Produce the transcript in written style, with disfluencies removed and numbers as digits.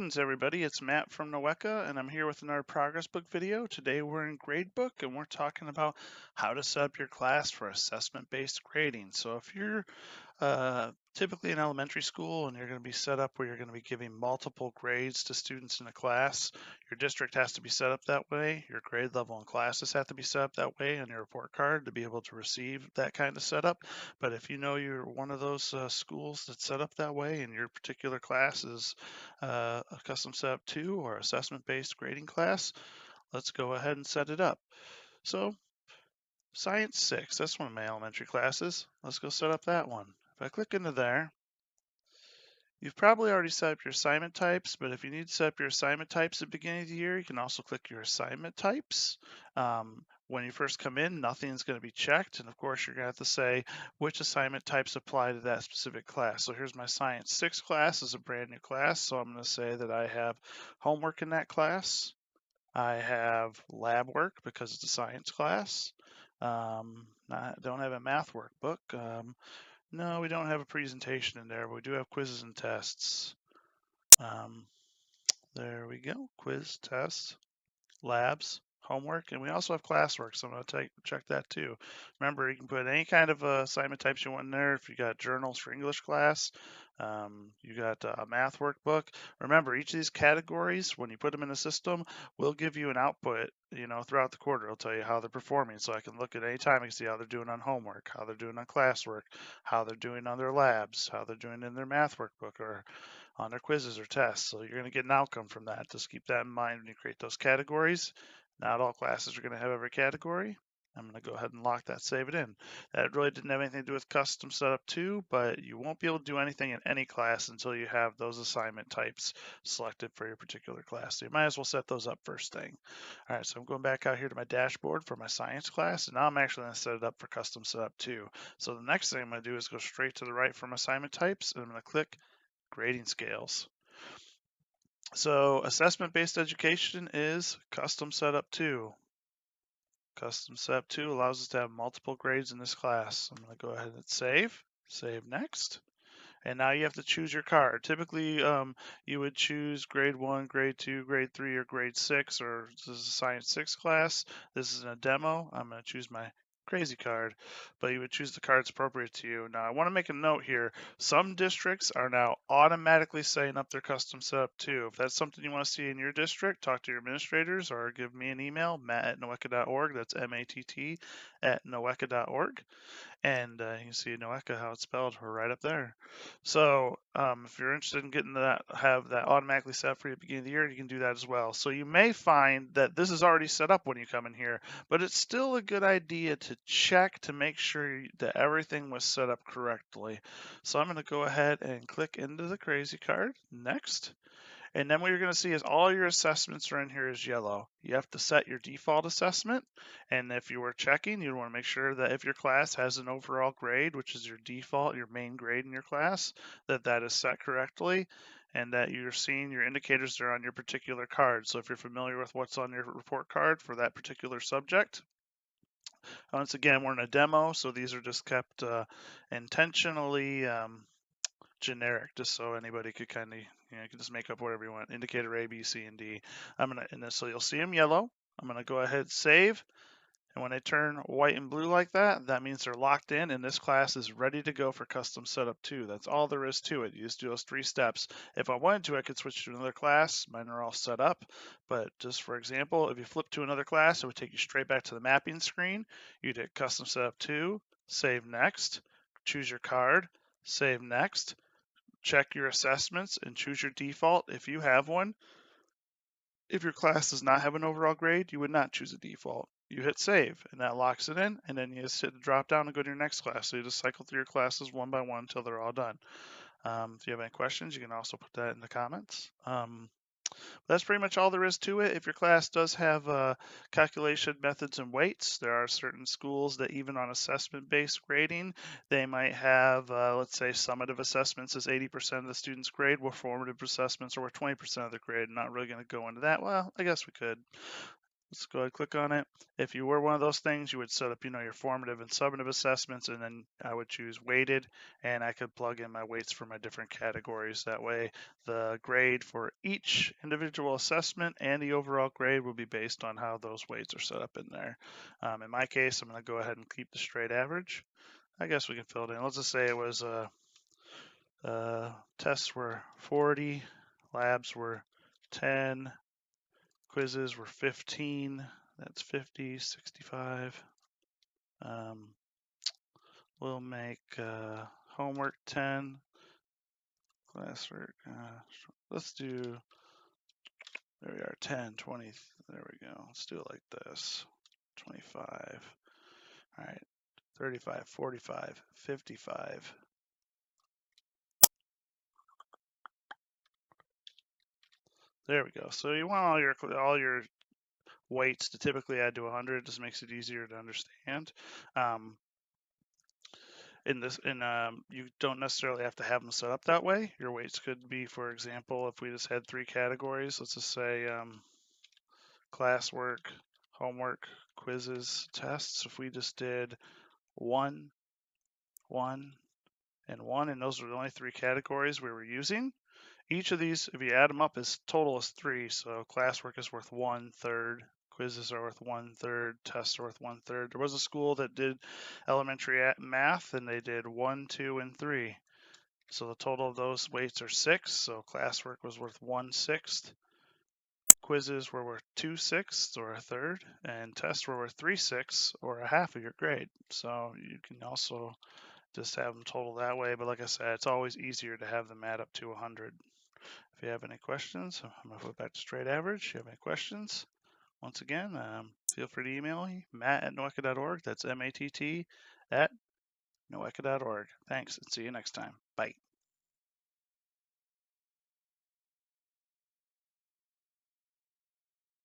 Greetings, everybody. It's Matt from NOECA, and I'm here with another progress book video. Today we're in Gradebook, and we're talking about how to set up your class for assessment-based grading. So if you're typically in elementary school and you're going to be set up where you're going to be giving multiple grades to students in a class, your district has to be set up that way. Your grade level and classes have to be set up that way on your report card to be able to receive that kind of setup. But if you know you're one of those schools that's set up that way and your particular class is a custom setup 2 or assessment-based grading class, let's go ahead and set it up. So Science 6, that's one of my elementary classes. Let's go set up that one. If I click into there, you've probably already set up your assignment types, but if you need to set up your assignment types at the beginning of the year, you can also click your assignment types. When you first come in, nothing's going to be checked, and of course you're going to have to say which assignment types apply to that specific class. So here's my Science 6 class, is a brand new class, so I'm going to say that I have homework in that class. I have lab work because it's a science class. Don't have a math workbook. No, we don't have a presentation in there, but we do have quizzes and tests. There we go, quiz, tests, labs, homework, and we also have classwork, so I'm going to check that too. Remember, you can put any kind of assignment types you want in there. If you got journals for English class, you got a math workbook. Remember, each of these categories, when you put them in the system, will give you an output, throughout the quarter. It'll tell you how they're performing, so I can look at any time and see how they're doing on homework, how they're doing on classwork, how they're doing on their labs, how they're doing in their math workbook, or on their quizzes or tests. So you're going to get an outcome from that. Just keep that in mind when you create those categories. Not all classes are going to have every category. I'm going to go ahead and lock that, save it in. That really didn't have anything to do with custom setup 2, but you won't be able to do anything in any class until you have those assignment types selected for your particular class. So you might as well set those up first thing. All right, so I'm going back out here to my dashboard for my science class, and now I'm actually going to set it up for custom setup 2. So the next thing I'm going to do is go straight to the right from assignment types, and I'm going to click grading scales. So assessment-based education is custom setup 2. Custom setup 2 allows us to have multiple grades in this class. I'm going to go ahead and save next. And now you have to choose your card. Typically, you would choose grade 1, grade 2, grade 3, or grade 6, or this is a Science 6 class. This is a demo. I'm going to choose my crazy card, but you would choose the cards appropriate to you. Now, I want to make a note here. Some districts are now automatically setting up their custom setup too. If that's something you want to see in your district, talk to your administrators or give me an email, matt@noeca.org. That's MATT at noeca.org. And you can see NOECA, how it's spelled, right up there. So if you're interested in getting that, have that automatically set for you at the beginning of the year, you can do that as well. So you may find that this is already set up when you come in here, but it's still a good idea to check to make sure that everything was set up correctly. So I'm going to go ahead and click into the crazy card, next. And then what you're going to see is all your assessments are in here as yellow. You have to set your default assessment. And if you were checking, you want to make sure that if your class has an overall grade, which is your default, your main grade in your class, that is set correctly and that you're seeing your indicators that are on your particular card. So if you're familiar with what's on your report card for that particular subject, once again, we're in a demo, so these are just kept intentionally generic, just so anybody could kind of, you can just make up whatever you want. Indicator A, B, C, and D. So you'll see them yellow. I'm gonna go ahead, save. And when they turn white and blue like that, that means they're locked in and this class is ready to go for custom setup 2. That's all there is to it. You just do those 3 steps. If I wanted to, I could switch to another class. Mine are all set up. But just for example, if you flip to another class, it would take you straight back to the mapping screen. You'd hit custom setup 2, save next, choose your card, save next, check your assessments and choose your default if you have one. If your class does not have an overall grade, you would not choose a default. You hit save and that locks it in, and then you just hit the drop down and go to your next class. So you just cycle through your classes one by one until they're all done. If you have any questions, you can also put that in the comments. That's pretty much all there is to it. If your class does have calculation methods and weights, there are certain schools that even on assessment-based grading, they might have, let's say, summative assessments as 80% of the student's grade, where formative assessments are worth 20% of the grade. I'm not really going to go into that. Well, I guess we could. Let's go ahead and click on it. If you were one of those things, you would set up, your formative and summative assessments, and then I would choose weighted, and I could plug in my weights for my different categories. That way, the grade for each individual assessment and the overall grade will be based on how those weights are set up in there. In my case, I'm going to go ahead and keep the straight average. I guess we can fill it in. Let's just say it was tests were 40, labs were 10, quizzes were 15. That's 50, 65. We'll make homework 10, classwork. Let's do, there we are, 10, 20. There we go. Let's do it like this. 25. All right. 35, 45, 55. There we go. So you want all your weights to typically add to 100. It just makes it easier to understand. You don't necessarily have to have them set up that way. Your weights could be, for example, if we just had 3 categories, let's just say classwork, homework, quizzes, tests. If we just did 1, 1, and 1, and those were the only 3 categories we were using, each of these, if you add them up, is total is 3. So classwork is worth 1/3, quizzes are worth 1/3, tests are worth 1/3. There was a school that did elementary math, and they did 1, 2, and 3. So the total of those weights are 6. So classwork was worth 1/6. Quizzes were worth 2/6 or 1/3, and tests were worth 3/6 or a half of your grade. So you can also just have them total that way. But like I said, it's always easier to have them add up to 100. If you have any questions, I'm going to flip back to straight average. If you have any questions, once again, feel free to email me, matt@noeca.org. That's MATT at noeca.org. Thanks, and see you next time. Bye.